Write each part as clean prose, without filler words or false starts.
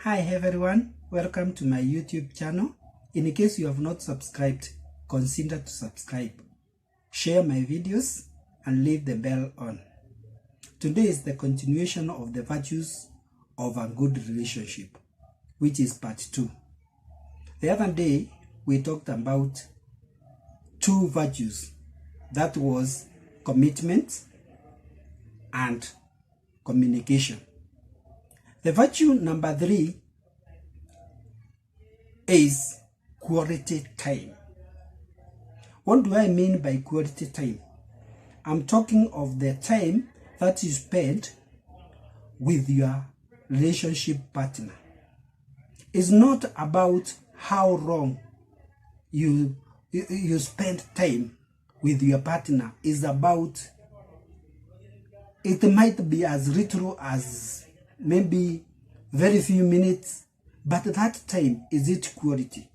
Hi everyone, welcome to my YouTube channel. In case you have not subscribed, consider to subscribe. Share my videos and leave the bell on. Today is the continuation of the virtues of a good relationship, which is part 2. The other day, we talked about 2 virtues. That was commitment and communication. The virtue number 3 is quality time. What do I mean by quality time? I'm talking of the time that you spend with your relationship partner. It's not about how long you spend time with your partner. It's about, it might be as little as maybe very few minutes, but that time, is it quality?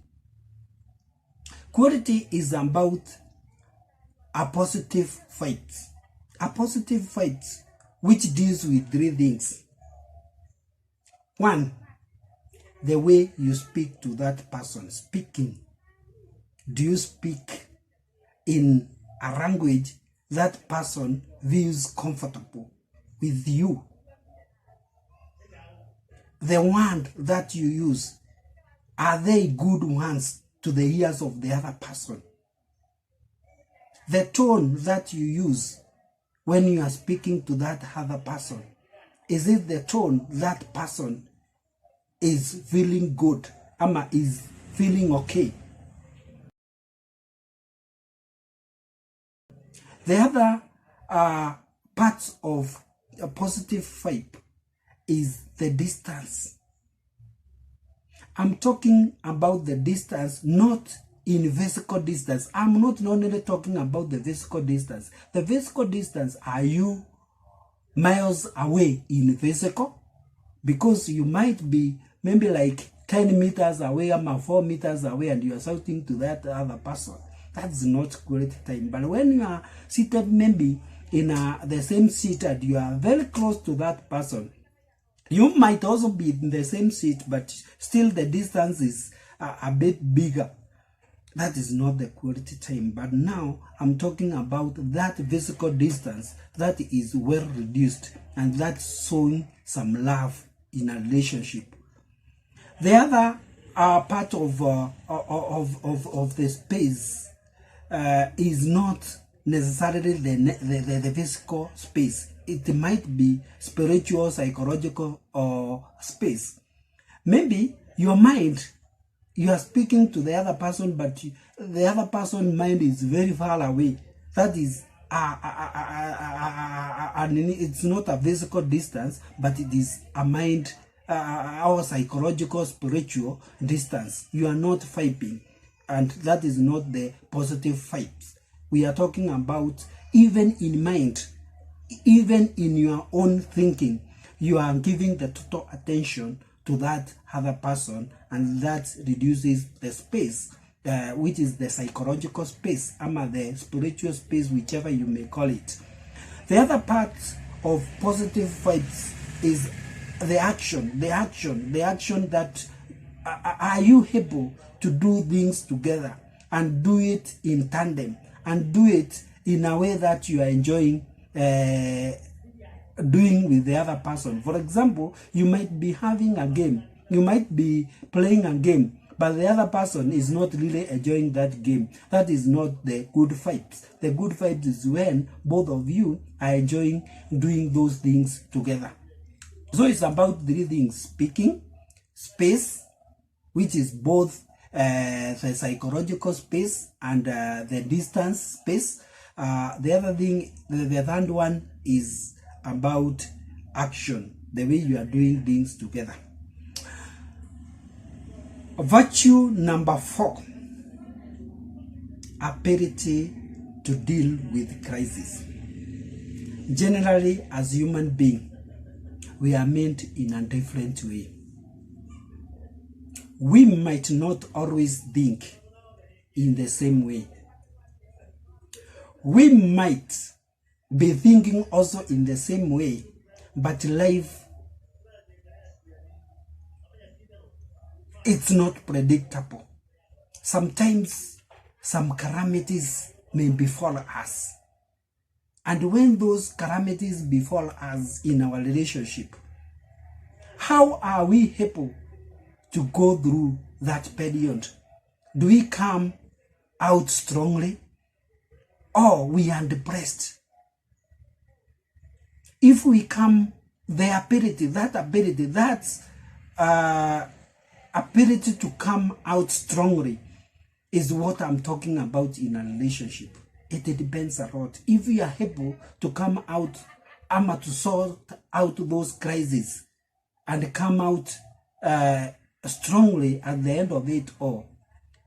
Quality is about a positive fight. A positive fight which deals with 3 things. 1, the way you speak to that person. Speaking. Do you speak in a language that person feels comfortable with you? The word that you use, are they good ones to the ears of the other person? The tone that you use when you are speaking to that other person, is it the tone that person is feeling good, ama is feeling okay? The other part of a positive vibe is the distance. I'm talking about the distance, not in physical distance. I'm not only talking about the physical distance. The physical distance, are you miles away in physical? Because you might be maybe like 10 meters away, or 4 meters away, and you are shouting to that other person. That's not quality time. But when you are seated maybe in the same seat and you are very close to that person, you might also be in the same seat, but still the distance is a bit bigger. That is not the quality time. But now I'm talking about that physical distance that is well reduced and that's showing some love in a relationship. The other part of the space is not necessarily the physical space. It might be spiritual, psychological, or space. Maybe your mind, you are speaking to the other person, but the other person's mind is very far away. That is, it's not a physical distance, but it is a mind, our psychological, spiritual distance. You are not vibing, and that is not the positive vibes. We are talking about even in mind, even in your own thinking, you are giving the total attention to that other person, and that reduces the space, which is the psychological space, or the spiritual space, whichever you may call it. The other part of positive vibes is the action that are you able to do things together and do it in tandem and do it in a way that you are enjoying doing with the other person. For example, you might be having a game, you might be playing a game, but the other person is not really enjoying that game. That is not the good vibes. The good vibes is when both of you are enjoying doing those things together. So it's about 3 things: speaking, space, which is both the psychological space and the distance space. The other thing, the third one is about action, the way you are doing things together. Virtue number 4, ability to deal with crisis. Generally, as human beings, we are meant in a different way. We might not always think in the same way. We might be thinking also in the same way, but life it's not predictable. Sometimes some calamities may befall us. And when those calamities befall us in our relationship, how are we able to go through that period? Do we come out strongly, or we are depressed? If we come, the ability to come out strongly is what I'm talking about in a relationship. It depends a lot. If we are able to come out, to sort out those crises and come out strongly at the end of it all,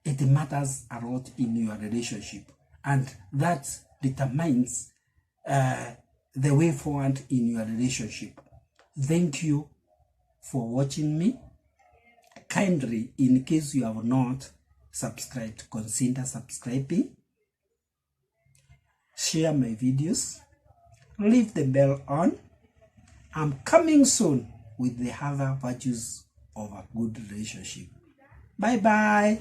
it matters a lot in your relationship, and that determines the way forward in your relationship. Thank you for watching me. Kindly, in case you have not subscribed, consider subscribing. Share my videos. Leave the bell on. I'm coming soon with the other virtues of a good relationship. Bye bye.